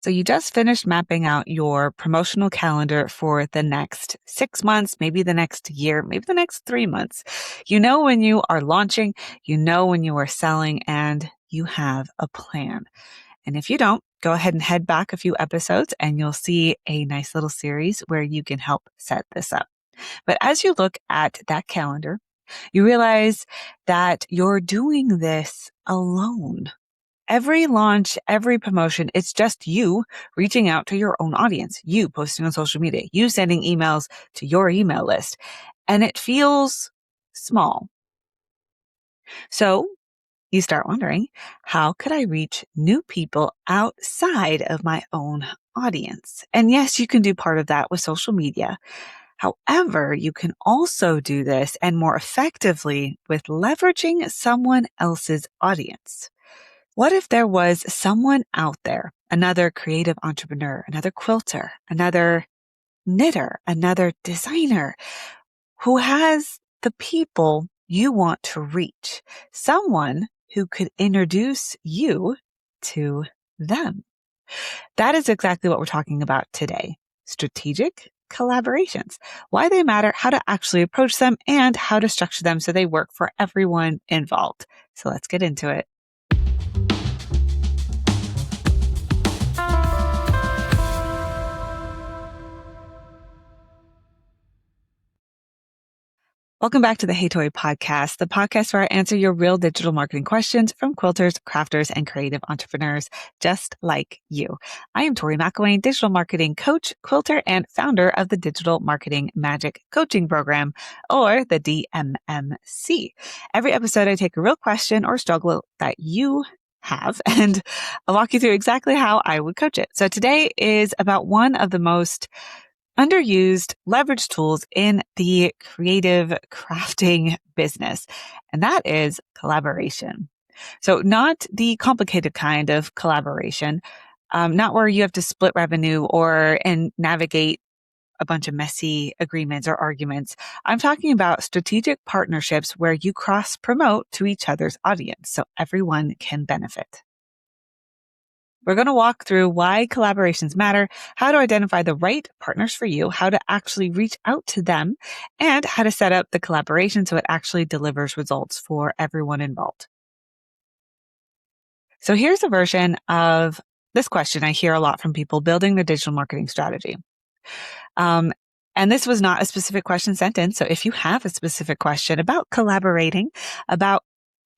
So you just finished mapping out your promotional calendar for the next 6 months, maybe the next year, maybe the next 3 months. You know when you are launching, you know when you are selling, and you have a plan. And if you don't, go ahead and head back a few episodes and you'll see a nice little series where you can help set this up. But as you look at that calendar, you realize that you're doing this alone. Every launch, every promotion, it's just you reaching out to your own audience, you posting on social media, you sending emails to your email list, and it feels small. So you start wondering, how could I reach new people outside of my own audience? And yes, you can do part of that with social media. However, you can also do this and more effectively with leveraging someone else's audience. What if there was someone out there, another creative entrepreneur, another quilter, another knitter, another designer who has the people you want to reach, someone who could introduce you to them? That is exactly what we're talking about today. Strategic collaborations, why they matter, how to actually approach them, and how to structure them so they work for everyone involved. So let's get into it. Welcome back to the Hey Tori podcast, the podcast where I answer your real digital marketing questions from quilters, crafters, and creative entrepreneurs just like you. I am Tori McElwain, digital marketing coach, quilter, and founder of the Digital Marketing Magic Coaching Program, or the DMMC. Every episode, I take a real question or struggle that you have, and I'll walk you through exactly how I would coach it. So today is about one of the most underused leverage tools in the creative crafting business, and that is collaboration. So not the complicated kind of collaboration, not where you have to split revenue and navigate a bunch of messy agreements or arguments. I'm talking about strategic partnerships where you cross promote to each other's audience so everyone can benefit. We're going to walk through why collaborations matter, how to identify the right partners for you, how to actually reach out to them, and how to set up the collaboration so it actually delivers results for everyone involved. So here's a version of this question I hear a lot from people building their digital marketing strategy. And this was not a specific question sent in. So if you have a specific question about collaborating, about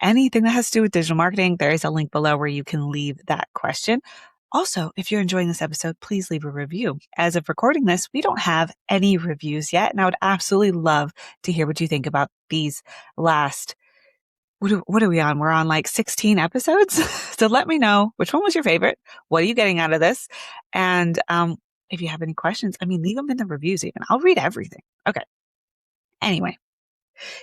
anything that has to do with digital marketing, there is a link below where you can leave that question. Also, if you're enjoying this episode, please leave a review. As of recording this, we don't have any reviews yet, and I would absolutely love to hear what you think about these last, what are we on? We're on like 16 episodes. So let me know which one was your favorite. What are you getting out of this? And if you have any questions, leave them in the reviews even. I'll read everything. Okay. Anyway.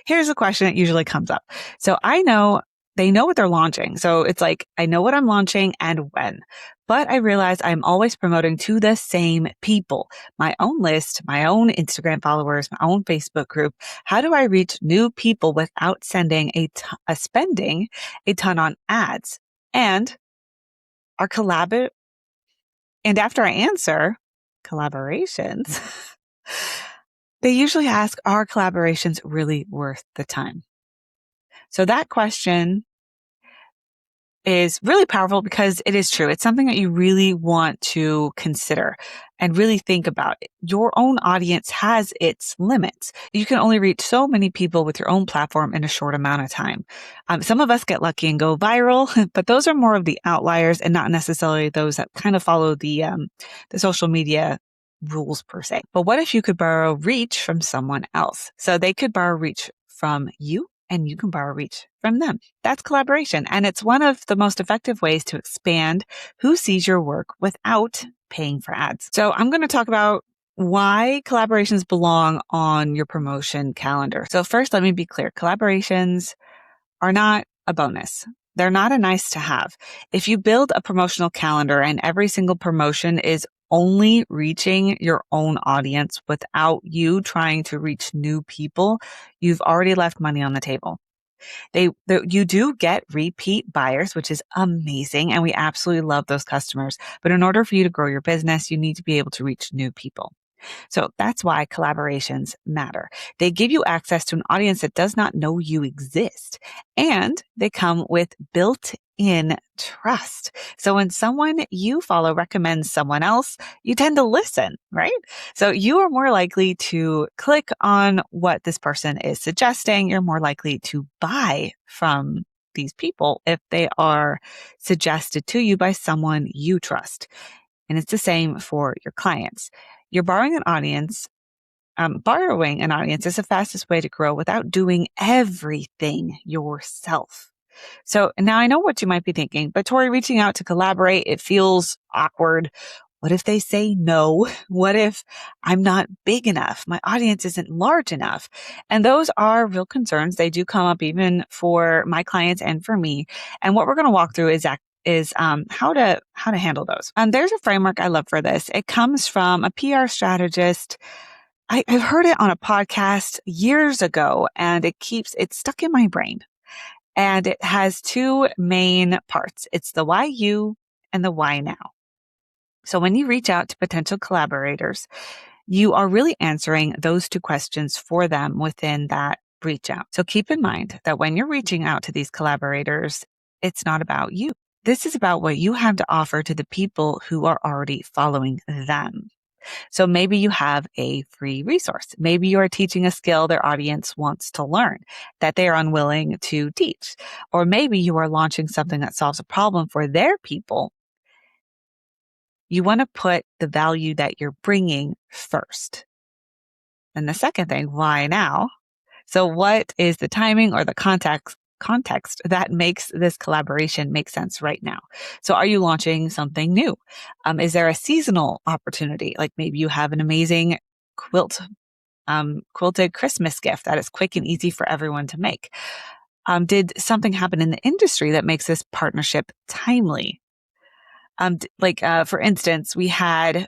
Here's a question that usually comes up. So I know they know what they're launching. So it's like, I know what I'm launching and when, but I realize I'm always promoting to the same people, my own list, my own Instagram followers, my own Facebook group. How do I reach new people without spending a ton on ads? And and after I answer collaborations, they usually ask, are collaborations really worth the time? So that question is really powerful because it is true. It's something that you really want to consider and really think about. Your own audience has its limits. You can only reach so many people with your own platform in a short amount of time. Some of us get lucky and go viral, but those are more of the outliers and not necessarily those that kind of follow the social media rules per se. But what if you could borrow reach from someone else? So they could borrow reach from you and you can borrow reach from them. That's collaboration. And it's one of the most effective ways to expand who sees your work without paying for ads. So I'm going to talk about why collaborations belong on your promotion calendar. So first, let me be clear. Collaborations are not a bonus. They're not a nice to have. If you build a promotional calendar and every single promotion is only reaching your own audience without you trying to reach new people, you've already left money on the table. You do get repeat buyers, which is amazing. And we absolutely love those customers. But in order for you to grow your business, you need to be able to reach new people. So that's why collaborations matter. They give you access to an audience that does not know you exist, and they come with built-in trust. So when someone you follow recommends someone else, you tend to listen, right? So you are more likely to click on what this person is suggesting. You're more likely to buy from these people if they are suggested to you by someone you trust. And it's the same for your clients. You're borrowing an audience is the fastest way to grow without doing everything yourself. So now I know what you might be thinking, but Tori, reaching out to collaborate, it feels awkward. What if they say no? What if I'm not big enough? My audience isn't large enough. And those are real concerns. They do come up even for my clients and for me. And what we're going to walk through is how to handle those. And there's a framework I love for this. It comes from a PR strategist. I've heard it on a podcast years ago, and it's stuck in my brain. And it has two main parts. It's the why you and the why now. So when you reach out to potential collaborators, you are really answering those two questions for them within that reach out. So keep in mind that when you're reaching out to these collaborators, it's not about you. This is about what you have to offer to the people who are already following them. So maybe you have a free resource. Maybe you are teaching a skill their audience wants to learn that they are unwilling to teach. Or maybe you are launching something that solves a problem for their people. You want to put the value that you're bringing first. And the second thing, why now? So what is the timing or the context that makes this collaboration make sense right now? So are you launching something new? Is there a seasonal opportunity? Like maybe you have an amazing quilted Christmas gift that is quick and easy for everyone to make. Did something happen in the industry that makes this partnership timely? For instance, we had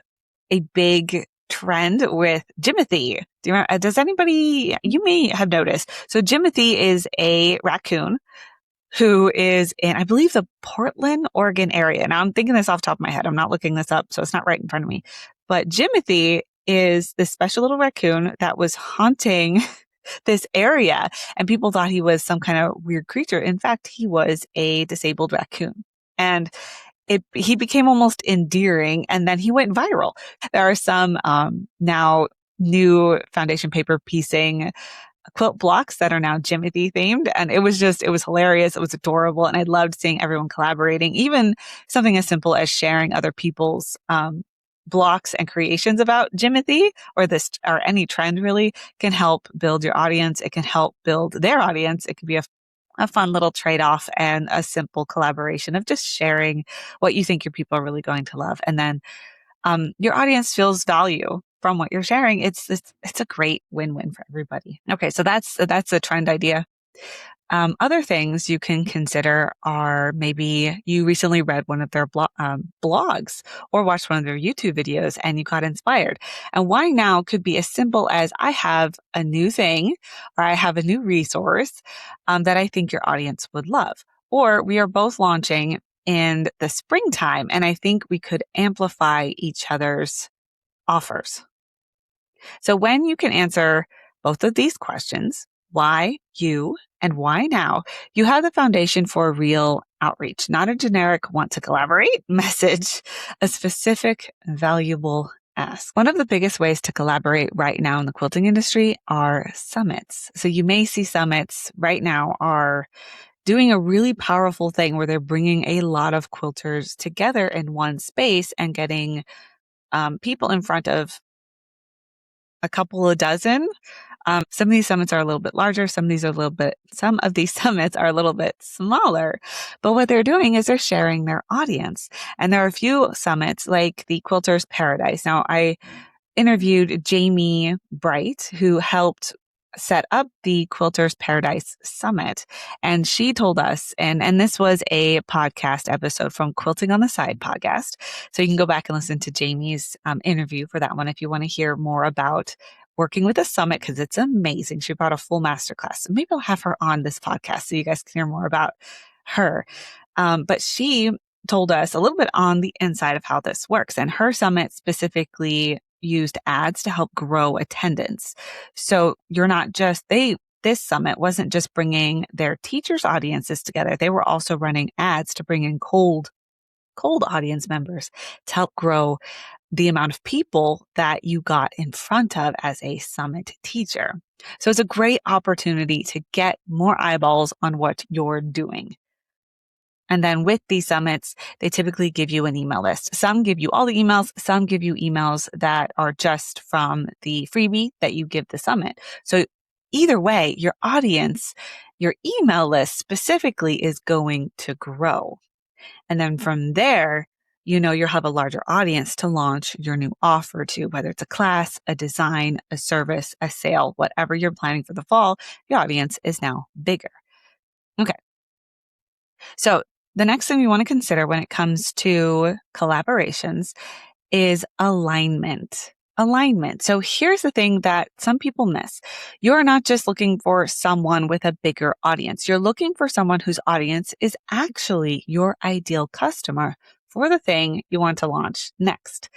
a big trend with Jimothy. Do you remember? Does anybody, you may have noticed. So Jimothy is a raccoon who is in, I believe, the Portland, Oregon area. Now I'm thinking this off the top of my head. I'm not looking this up, so it's not right in front of me. But Jimothy is this special little raccoon that was haunting this area, and people thought he was some kind of weird creature. In fact, he was a disabled raccoon. And he became almost endearing, and then he went viral. There are some now new foundation paper piecing quilt blocks that are now Jimothy themed. And it was hilarious. It was adorable. And I loved seeing everyone collaborating, even something as simple as sharing other people's blocks and creations about Jimothy or any trend really can help build your audience. It can help build their audience. It can be a fun little trade-off and a simple collaboration of just sharing what you think your people are really going to love. And then your audience feels value from what you're sharing. It's a great win-win for everybody. Okay, so that's a trend idea. Other things you can consider are maybe you recently read one of their blogs or watched one of their YouTube videos and you got inspired. And why now could be as simple as I have a new thing or I have a new resource that I think your audience would love. Or we are both launching in the springtime and I think we could amplify each other's offers. So when you can answer both of these questions, why you and why now, you have the foundation for real outreach, not a generic want to collaborate message, a specific, valuable ask. One of the biggest ways to collaborate right now in the quilting industry are summits. So you may see summits right now are doing a really powerful thing where they're bringing a lot of quilters together in one space and getting people in front of a couple of dozen. Some of these summits are a little bit larger. Some of these summits are a little bit smaller. But what they're doing is they're sharing their audience. And there are a few summits like the Quilters Paradise. Now, I interviewed Jamie Bright, who helped set up the Quilters Paradise Summit. And she told us, and this was a podcast episode from Quilting on the Side podcast. So you can go back and listen to Jamie's interview for that one if you want to hear more about working with a summit, because it's amazing. She brought a full masterclass. Maybe I'll have her on this podcast so you guys can hear more about her. But she told us a little bit on the inside of how this works. And her summit specifically used ads to help grow attendance. So you're not just, this summit wasn't just bringing their teachers' audiences together. They were also running ads to bring in cold audience members to help grow the amount of people that you got in front of as a summit teacher. So it's a great opportunity to get more eyeballs on what you're doing. And then with these summits, they typically give you an email list. Some give you all the emails. Some give you emails that are just from the freebie that you give the summit. So either way, your audience, your email list specifically is going to grow. And then from there, you'll have a larger audience to launch your new offer to, whether it's a class, a design, a service, a sale, whatever you're planning for the fall, your audience is now bigger. Okay. So the next thing we want to consider when it comes to collaborations is alignment. Alignment. So here's the thing that some people miss. You're not just looking for someone with a bigger audience. You're looking for someone whose audience is actually your ideal customer for the thing you want to launch next.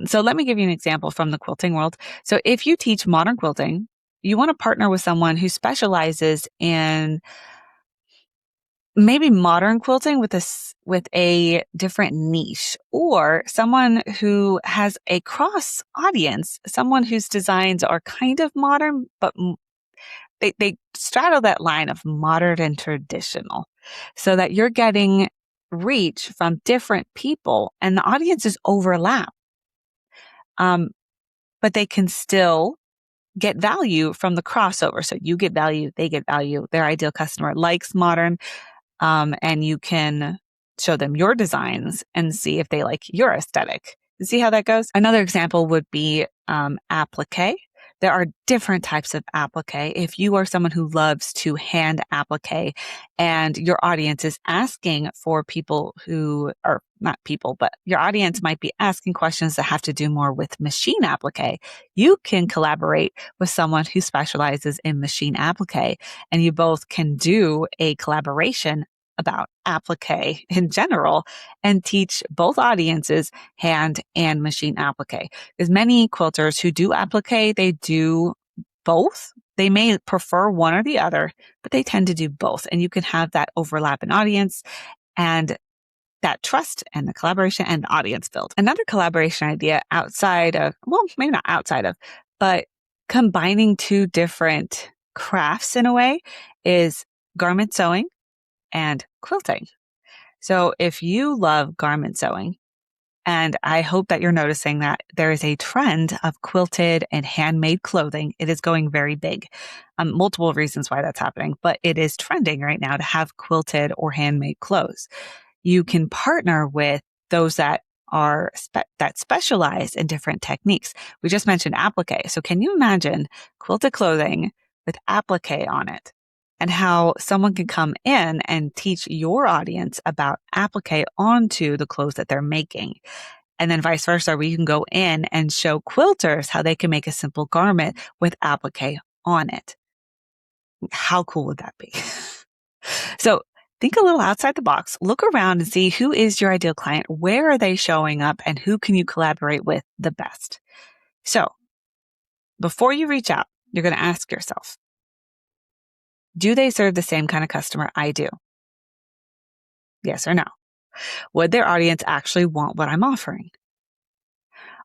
So let me give you an example from the quilting world. So if you teach modern quilting, you want to partner with someone who specializes in maybe modern quilting with a different niche, or someone who has a cross audience, someone whose designs are kind of modern, but they straddle that line of modern and traditional, so that you're getting reach from different people and the audiences overlap. But they can still get value from the crossover. So you get value, they get value. Their ideal customer likes modern. And you can show them your designs and see if they like your aesthetic. See how that goes? Another example would be applique. There are different types of applique. If you are someone who loves to hand applique and your audience is asking for people who are not people, but your audience might be asking questions that have to do more with machine applique, you can collaborate with someone who specializes in machine applique, and you both can do a collaboration about applique in general and teach both audiences hand and machine applique. Because many quilters who do applique, they do both. They may prefer one or the other, but they tend to do both. And you can have that overlap in audience and that trust and the collaboration and the audience build. Another collaboration idea outside of, well, maybe not outside of, but combining two different crafts in a way is garment sewing and quilting. So if you love garment sewing, and I hope that you're noticing that there is a trend of quilted and handmade clothing. It is going very big. Multiple reasons why that's happening, but it is trending right now to have quilted or handmade clothes. You can partner with those that are that specialize in different techniques. We just mentioned applique. So can you imagine quilted clothing with applique on it? And how someone can come in and teach your audience about applique onto the clothes that they're making. And then vice versa, where you can go in and show quilters how they can make a simple garment with applique on it. How cool would that be? So think a little outside the box, look around and see who is your ideal client, where are they showing up, and who can you collaborate with the best. So before you reach out, you're going to ask yourself, do they serve the same kind of customer I do? Yes or no? Would their audience actually want what I'm offering?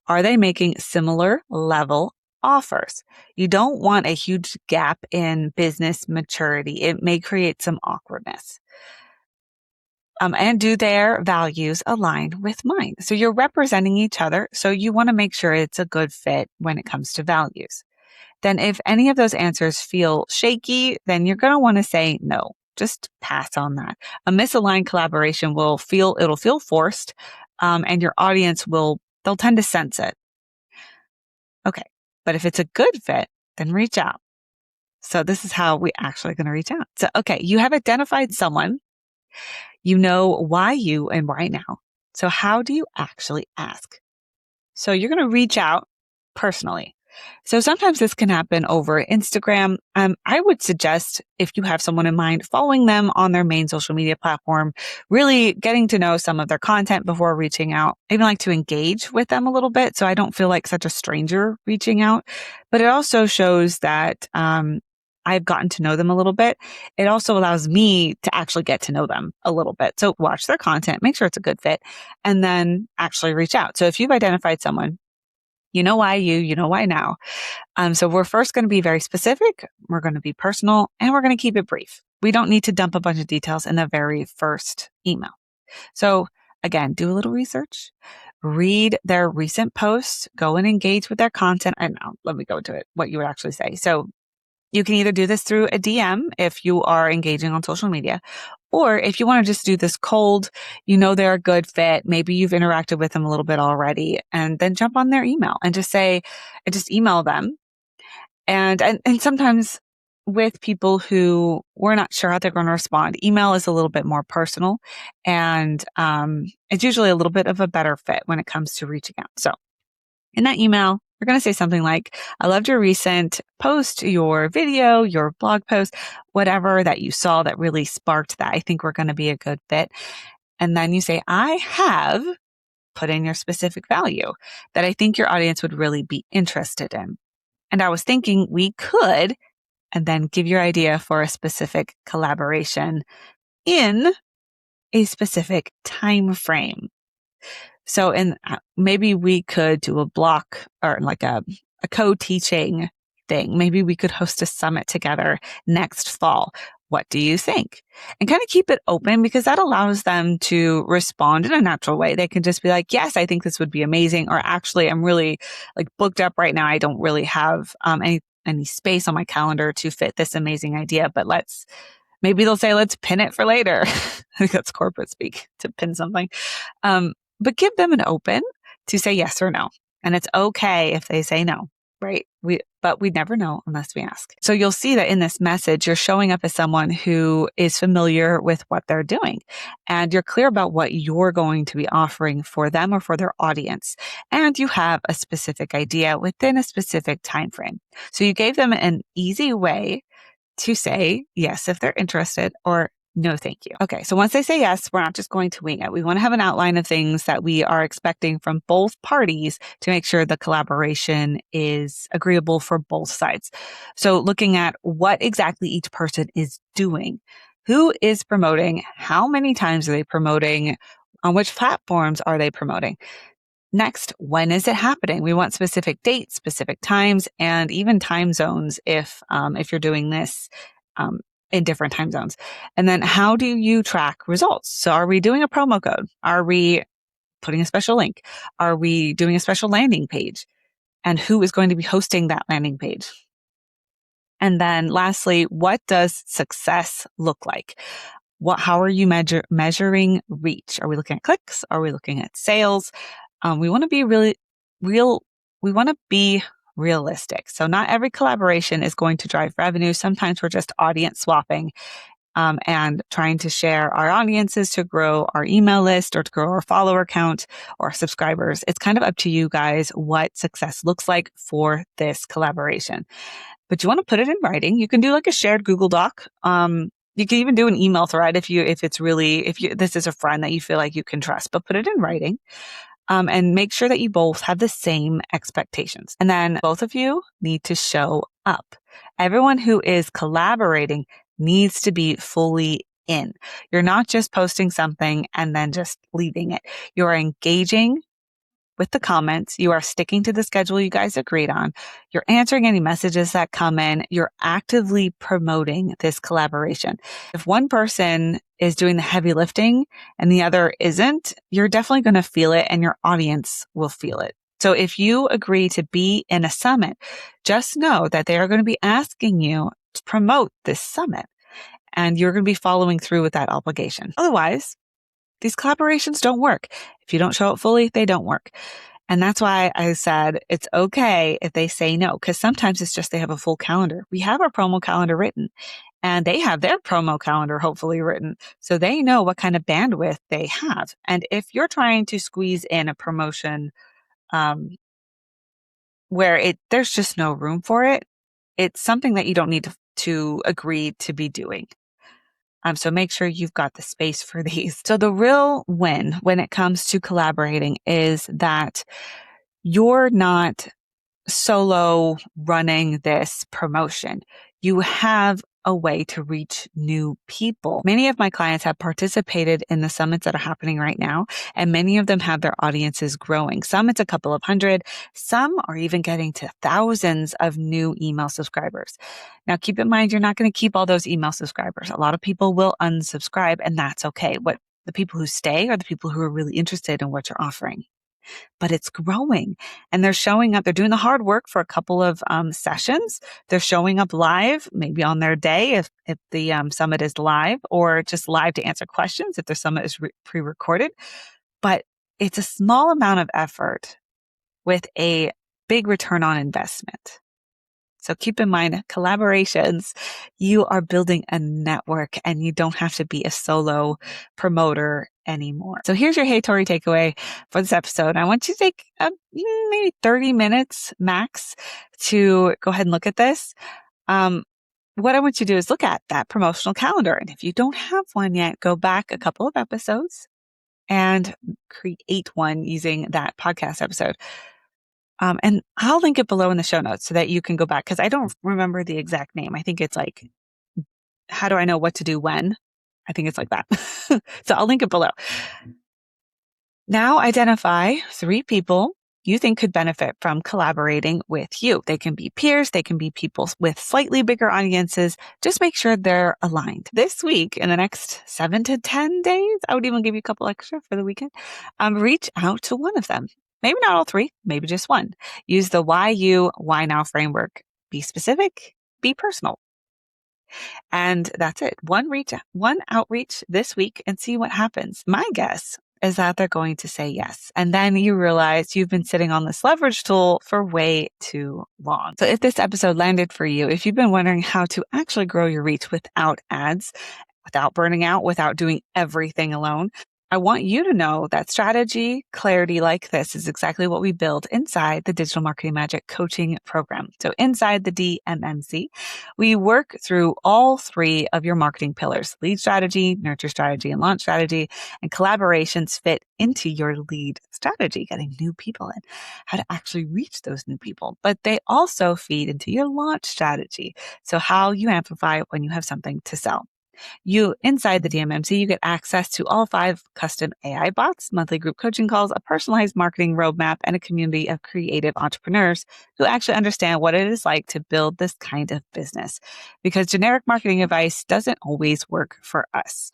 Are they making similar level offers? You don't want a huge gap in business maturity. It may create some awkwardness. And do their values align with mine? So you're representing each other. So you want to make sure it's a good fit when it comes to values. Then if any of those answers feel shaky, then you're going to want to say no. Just pass on that. A misaligned collaboration it'll feel forced, and your audience they'll tend to sense it. Okay. But if it's a good fit, then reach out. So this is how we actually going to reach out. So, okay, you have identified someone, you know why you and why now. So how do you actually ask? So you're going to reach out personally. So sometimes this can happen over Instagram. I would suggest if you have someone in mind, following them on their main social media platform, really getting to know some of their content before reaching out. I even like to engage with them a little bit so I don't feel like such a stranger reaching out. But it also shows that I've gotten to know them a little bit. It also allows me to actually get to know them a little bit. So watch their content, make sure it's a good fit, and then actually reach out. So if you've identified someone, you know why you know why now. So we're first going to be very specific. We're going to be personal and we're going to keep it brief. We don't need to dump a bunch of details in the very first email. So again, do a little research, read their recent posts, go and engage with their content. And now let me go to it, what you would actually say. So you can either do this through a DM if you are engaging on social media, or if you want to just do this cold, you know they're a good fit, maybe you've interacted with them a little bit already, and then jump on their email and just email them. And sometimes with people who we're not sure how they're going to respond, email is a little bit more personal, and it's usually a little bit of a better fit when it comes to reaching out. So in that email, we're going to say something like, I loved your recent post, your video, your blog post, whatever that you saw that really sparked that. I think we're going to be a good fit. And then you say, I have put in your specific value that I think your audience would really be interested in. And I was thinking we could, and then give your idea for a specific collaboration in a specific time frame. So, maybe we could do a block or like a co-teaching thing. Maybe we could host a summit together next fall. What do you think? And kind of keep it open because that allows them to respond in a natural way. They can just be like, yes, I think this would be amazing. Or actually, I'm really like booked up right now. I don't really have any space on my calendar to fit this amazing idea, but maybe they'll say, let's pin it for later. I think that's corporate speak, to pin something. But give them an open to say yes or no. And it's okay if they say no, right? But we never know unless we ask. So you'll see that in this message, you're showing up as someone who is familiar with what they're doing. And you're clear about what you're going to be offering for them or for their audience. And you have a specific idea within a specific time frame. So you gave them an easy way to say yes if they're interested or no, thank you. Okay, so once they say yes, we're not just going to wing it. We want to have an outline of things that we are expecting from both parties to make sure the collaboration is agreeable for both sides. So looking at what exactly each person is doing, who is promoting, how many times are they promoting, on which platforms are they promoting? Next, when is it happening? We want specific dates, specific times, and even time zones if you're doing this in different time zones. And then how do you track results? So are we doing a promo code? Are we putting a special link? Are we doing a special landing page? And who is going to be hosting that landing page? And then lastly, what does success look like? How are you measuring reach? Are we looking at clicks? Are we looking at sales? We want to be really real. We want to be realistic. So not every collaboration is going to drive revenue. Sometimes we're just audience swapping and trying to share our audiences to grow our email list or to grow our follower count or subscribers. It's kind of up to you guys what success looks like for this collaboration. But you want to put it in writing. You can do like a shared Google Doc. You can even do an email thread if this is a friend that you feel like you can trust, but put it in writing. And make sure that you both have the same expectations. And then both of you need to show up. Everyone who is collaborating needs to be fully in. You're not just posting something and then just leaving it. You're engaging with the comments. You are sticking to the schedule you guys agreed on. You're answering any messages that come in. You're actively promoting this collaboration. If one person is doing the heavy lifting and the other isn't, you're definitely going to feel it and your audience will feel it. So if you agree to be in a summit, just know that they are going to be asking you to promote this summit and you're going to be following through with that obligation. Otherwise, these collaborations don't work. If you don't show up fully, they don't work. And that's why I said it's okay if they say no, because sometimes it's just they have a full calendar. We have our promo calendar written and they have their promo calendar hopefully written. So they know what kind of bandwidth they have. And if you're trying to squeeze in a promotion um, where there's just no room for it, it's something that you don't need to agree to be doing. So make sure you've got the space for these. So the real win when it comes to collaborating is that you're not solo running this promotion. You have a way to reach new people. Many of my clients have participated in the summits that are happening right now, and many of them have their audiences growing. Some it's a couple of hundred, some are even getting to thousands of new email subscribers. Now, keep in mind, you're not going to keep all those email subscribers. A lot of people will unsubscribe, and that's okay. What the people who stay are the people who are really interested in what you're offering, but it's growing and they're showing up. They're doing the hard work for a couple of sessions. They're showing up live, maybe on their day if the summit is live, or just live to answer questions if the summit is pre-recorded. But it's a small amount of effort with a big return on investment. So keep in mind, collaborations, you are building a network and you don't have to be a solo promoter anymore. So here's your Hey Tori takeaway for this episode. I want you to take maybe 30 minutes max to go ahead and look at this. What I want you to do is look at that promotional calendar. And if you don't have one yet, go back a couple of episodes and create one using that podcast episode. And I'll link it below in the show notes so that you can go back, because I don't remember the exact name. I think it's like, how do I know what to do when? I think it's like that. So I'll link it below. Now identify 3 people you think could benefit from collaborating with you. They can be peers. They can be people with slightly bigger audiences. Just make sure they're aligned. This week, in the next 7 to 10 days, I would even give you a couple extra for the weekend. Reach out to one of them. Maybe not all 3, maybe just one. Use the why you, why now framework. Be specific, be personal. And that's it. One outreach this week and see what happens. My guess is that they're going to say yes. And then you realize you've been sitting on this leverage tool for way too long. So if this episode landed for you, if you've been wondering how to actually grow your reach without ads, without burning out, without doing everything alone, I want you to know that strategy clarity like this is exactly what we build inside the Digital Marketing Magic coaching program. So inside the DMMC, we work through all 3 of your marketing pillars: lead strategy, nurture strategy, and launch strategy. And collaborations fit into your lead strategy, getting new people in, how to actually reach those new people. But they also feed into your launch strategy. So how you amplify when you have something to sell. Inside the DMMC, you get access to all 5 custom AI bots, monthly group coaching calls, a personalized marketing roadmap, and a community of creative entrepreneurs who actually understand what it is like to build this kind of business. Because generic marketing advice doesn't always work for us.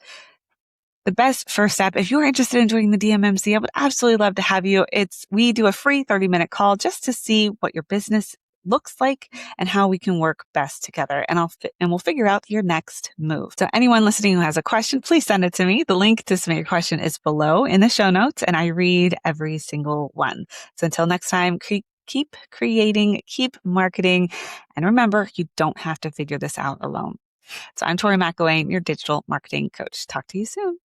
The best first step, if you're interested in joining the DMMC, I would absolutely love to have you. We do a free 30-minute call just to see what your business looks like and how we can work best together. And we'll figure out your next move. So anyone listening who has a question, please send it to me. The link to submit your question is below in the show notes, and I read every single one. So until next time, keep creating, keep marketing, and remember, you don't have to figure this out alone. So I'm Tori McElwain, your digital marketing coach. Talk to you soon.